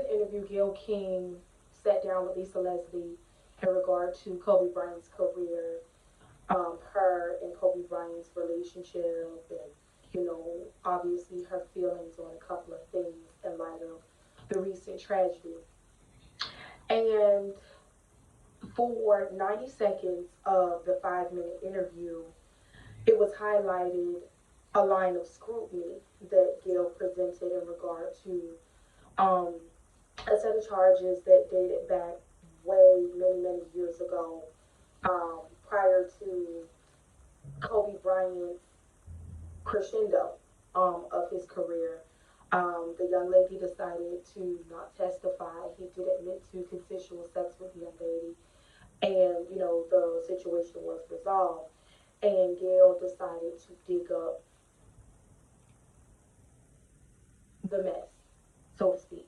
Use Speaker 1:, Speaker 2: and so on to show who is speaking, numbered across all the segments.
Speaker 1: recent interview, Gail King sat down with Lisa Leslie in regard to Kobe Bryant's career, her and Kobe Bryant's relationship, and obviously her feelings on a couple of things in light of the recent tragedy. And for 90 seconds of the 5 minute interview, it was highlighted a line of scrutiny that Gail presented in regard to um, a set of charges that dated back way many years ago, prior to Kobe Bryant's crescendo of his career. The young lady decided to not testify. He did admit to consensual sex with the young lady, and the situation was resolved. And Gail decided to dig up the mess, so to speak.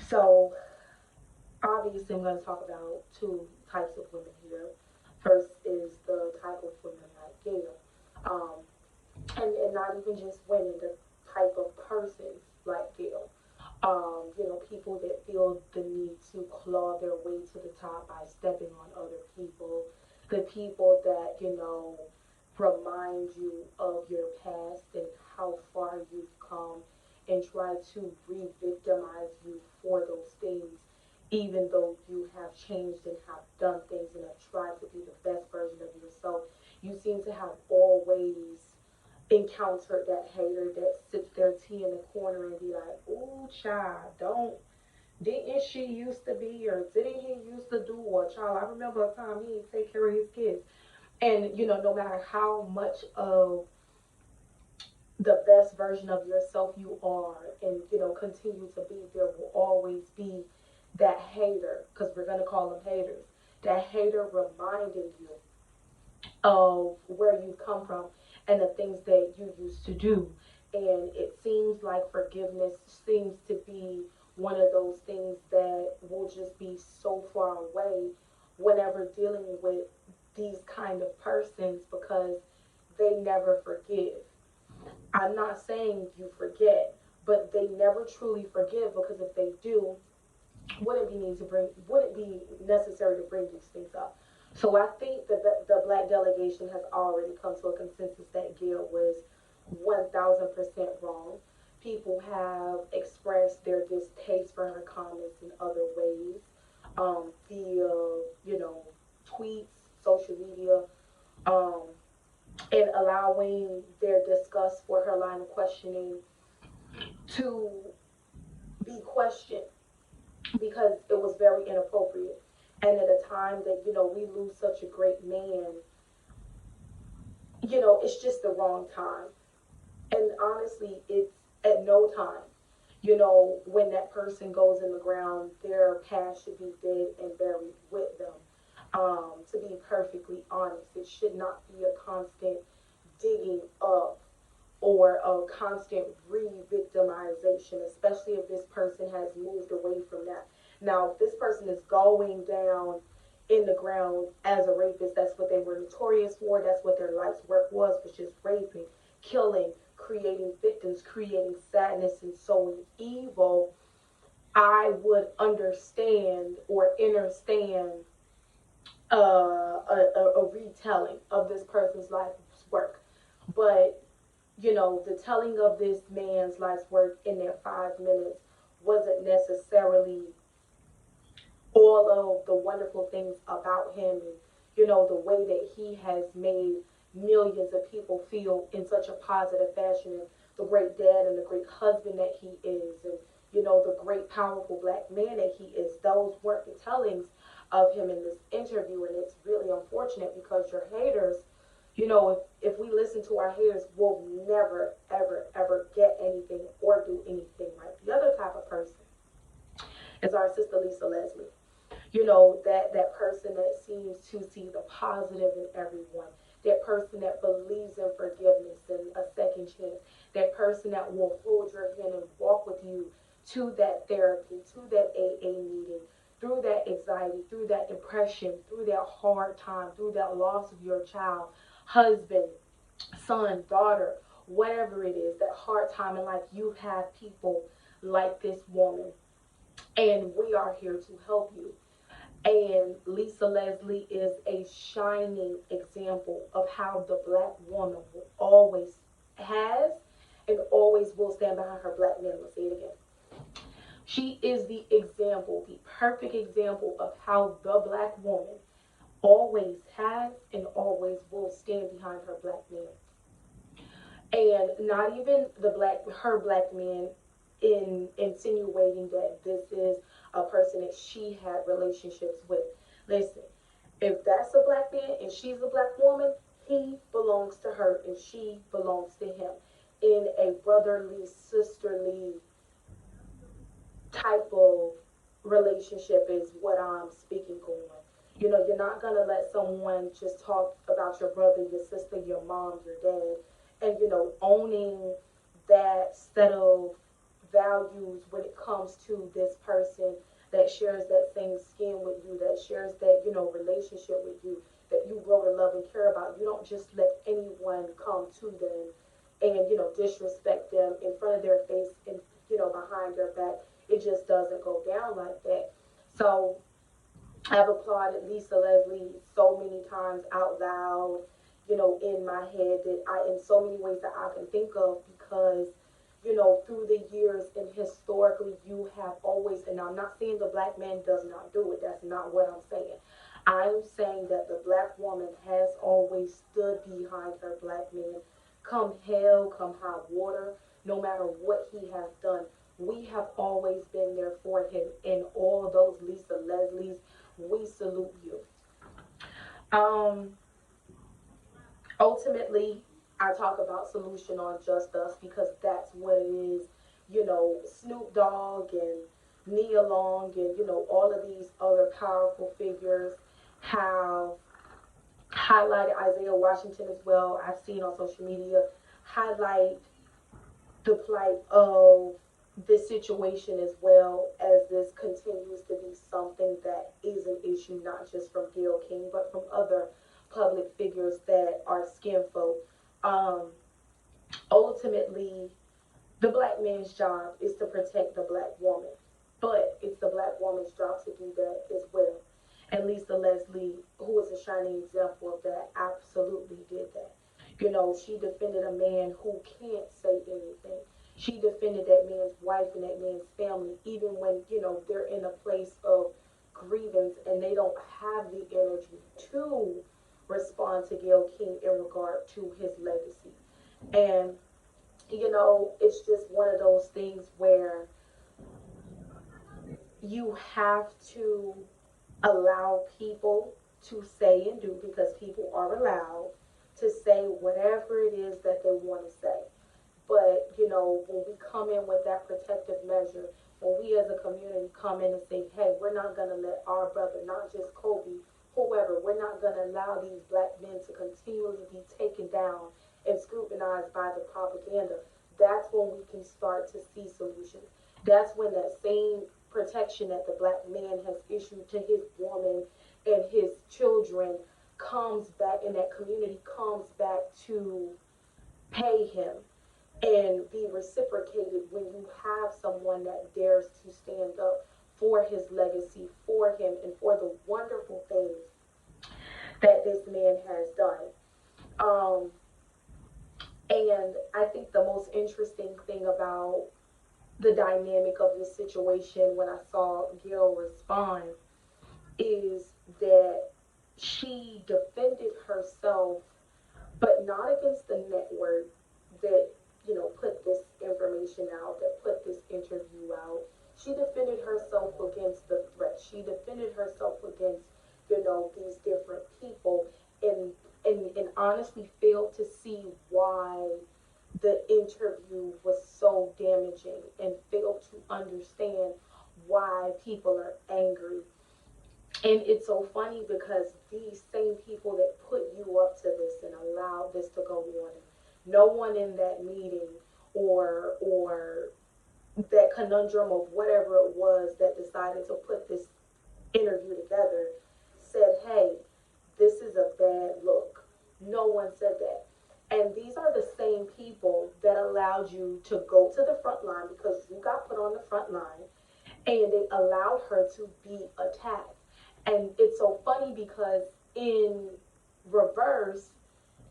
Speaker 1: So obviously, I'm going to talk about two types of women here. First is the type of women like Gail, um, and not even just women, the type of persons like Gail. People that feel the need to claw their way to the top by stepping on other people, the people that, remind you of your past and how far you've come and try to re victimize you for those things, even though you have changed and have done things and have tried to be the best version of yourself. You seem to have always encountered that hater that sits their tea in the corner and be like, "Ooh, child, don't. Didn't she used to be, or didn't he used to do, or child, I remember a time he didn't take care of his kids." And no matter how much of the best version of yourself you are, and continue to be, there will always be that hater, because we're gonna call them haters. That hater reminding you of where you've come from and the things that you used to do. And it seems like forgiveness seems to be one of those things that will just be so far away whenever dealing with these kind of persons, because they never forgive. I'm not saying you forget, but they never truly forgive, because if they do, would it be necessary to bring these things up? So I think that the black delegation has already come to a consensus that Gail was 1,000% wrong. People have expressed their distaste for her comments in other ways, via tweets, social media, um, and allowing their disgust for her line of questioning to be questioned, because it was very inappropriate. And at a time that, we lose such a great man, it's just the wrong time. And honestly, it's at no time. When that person goes in the ground, their past should be dead and buried with them. To be perfectly honest, it should not be a constant digging up or a constant re-victimization, especially if this person has moved away from that. Now, if this person is going down in the ground as a rapist, that's what they were notorious for. That's what their life's work was just raping, killing, creating victims, creating sadness, and sowing evil. I would understand or understand a retelling of this person's life's work. But the telling of this man's life's work in their 5 minutes wasn't necessarily all of the wonderful things about him, and the way that he has made millions of people feel in such a positive fashion, and the great dad and the great husband that he is, and the great powerful black man that he is. Those weren't the tellings of him in this interview, and it's really unfortunate, because your haters, if we listen to our haters, we'll never ever get anything or do anything right. The other type of person is our sister Lisa Leslie. That person that seems to see the positive in everyone, that person that believes in forgiveness and a second chance, that person that will hold your hand and walk with you to that therapy, to that AA meeting, through that anxiety, through that depression, through that hard time, through that loss of your child, husband, son, daughter, whatever it is, that hard time in life. You have people like this woman and we are here to help you. And Lisa Leslie is a shining example of how the black woman will always has and always will stand behind her black man. Let's say it again. She is the example, the perfect example of how the black woman always has and always will stand behind her black man. And not even the black her black man in insinuating that this is a person that she had relationships with. Listen, if that's a black man and she's a black woman, he belongs to her and she belongs to him in a brotherly, sisterly type of relationship is what I'm speaking on. You know, you're not gonna let someone just talk about your brother, your sister, your mom, your dad, and you know, owning that set of values when it comes to this person that shares that same skin with you, that shares that, you know, relationship with you, that you grow to love and care about. You don't just let anyone come to them and, you know, disrespect them in front of their face and, you know, behind their back. It just doesn't go down like that. So I've applauded Lisa Leslie so many times out loud, you know, in my head that I, in so many ways that I can think of, because, you know, through the years and historically, you have always, and I'm not saying the black man does not do it, that's not what I'm saying. I'm saying that the black woman has always stood behind her black man, come hell, come high water, no matter what he has done. We have always been there for him, and all those Lisa Leslie's, we salute you. Um, Ultimately, I talk about solution on Just Us because that's what it is. You know, Snoop Dogg and Nia Long and, you know, all of these other powerful figures have highlighted Isaiah Washington as well. I've seen on social media highlight the plight of this situation as well, as this continues to be something that is an issue not just from Gayle King but from other public figures that are skinfolk. Um, Ultimately, the black man's job is to protect the black woman, but it's the black woman's job to do that as well. And Lisa Leslie, who is a shining example of that, absolutely did that. You know, she defended a man who can't say anything. She defended that man's wife and that man's family, even when, you know, they're in a place of grievance and they don't have the energy to respond to Gayle King in regard to his legacy. And you know, it's just one of those things where you have to allow people to say and do, because people are allowed to say whatever it is that they want to say. But, you know, when we come in with that protective measure, when we as a community come in and say, hey, we're not going to let our brother, not just Kobe, whoever, we're not going to allow these black men to continually be taken down and scrutinized by the propaganda. That's when we can start to see solutions. That's when that same protection that the black man has issued to his woman and his children comes back, and that community comes back to pay him and be reciprocated when you have someone that dares to stand up for his legacy, for him, and for the wonderful things that this man has done. Um, and I think the most interesting thing about the dynamic of this situation when I saw Gail respond is that she defended herself, but not against the network that, you know, put this information out, that put this interview out. She defended herself against the threat. She defended herself against, you know, these different people, and and honestly failed to see why the interview was so damaging, and failed to understand why people are angry. And it's so funny because these same people that put you up to this and allowed this to go on, no one in that meeting or that conundrum of whatever it was that decided to put this interview together said, hey, this is a bad look. No one said that. And these are the same people that allowed you to go to the front line, because you got put on the front line, and they allowed her to be attacked. And it's so funny because in reverse,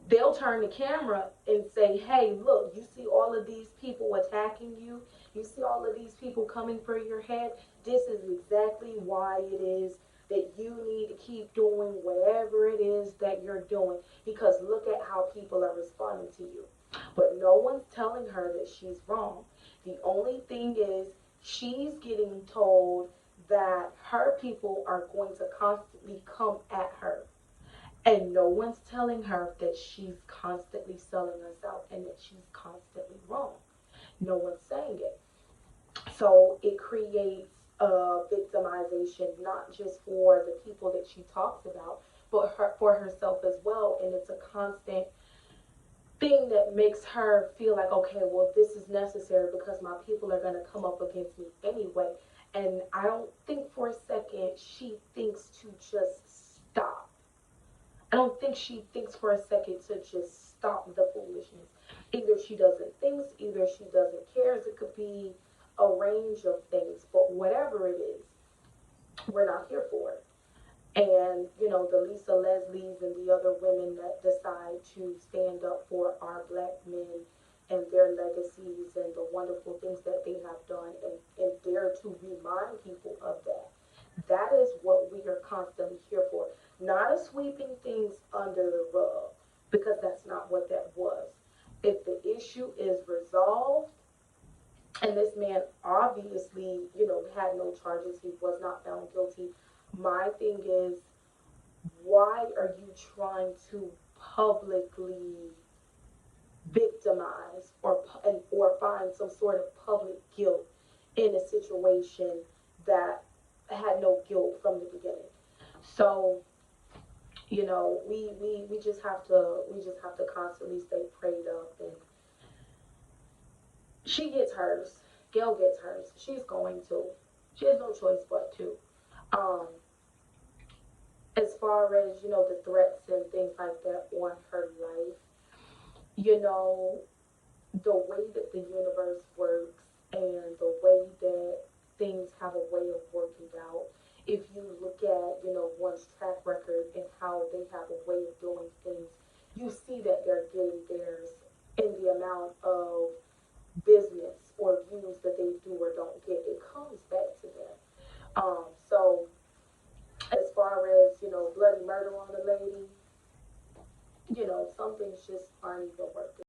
Speaker 1: they'll turn the camera and say, hey, look, you see all of these people attacking you? You see all of these people coming for your head? This is exactly why it is that you need to keep doing whatever it is that you're doing, because look at how people are responding to you. But no one's telling her that she's wrong. The only thing is, she's getting told that her people are going to constantly come at her, and no one's telling her that she's constantly selling us out and that she's constantly wrong. No one's saying it. So it creates a victimization, not just for the people that she talks about, but for herself as well. And it's a constant thing that makes her feel like, okay, well, this is necessary because my people are going to come up against me anyway. And I don't think for a second she thinks to just stop. I don't think she thinks for a second to just stop the foolishness. Either she doesn't think, either she doesn't care. It could be a range of things, but whatever it is, we're not here for it. And, you know, the Lisa Leslies and the other women that decide to stand up for our black men and their legacies and the wonderful things that they have done, and dare to remind people of that. That is what we are constantly here for. Not a sweeping things under the rug, because that's not what that was. If the issue is resolved, and this man obviously, you know, had no charges, he was not found guilty. My thing is, why are you trying to publicly victimize or find some sort of public guilt in a situation that had no guilt from the beginning? So, you know, we just have to constantly stay prayed up. And she gets hers. Gail gets hers. She's going to. She has no choice but to. Um, as far as, you know, the threats and things like that on her life, you know, the way that the universe works and the way that things have a way of working out. If you look at, you know, one's track record and how they have a way of doing things, you see that they're getting theirs in the amount of business or views that they do or don't get. It comes back to them. So as far as, you know, bloody murder on the lady, you know, some things just aren't even worth it.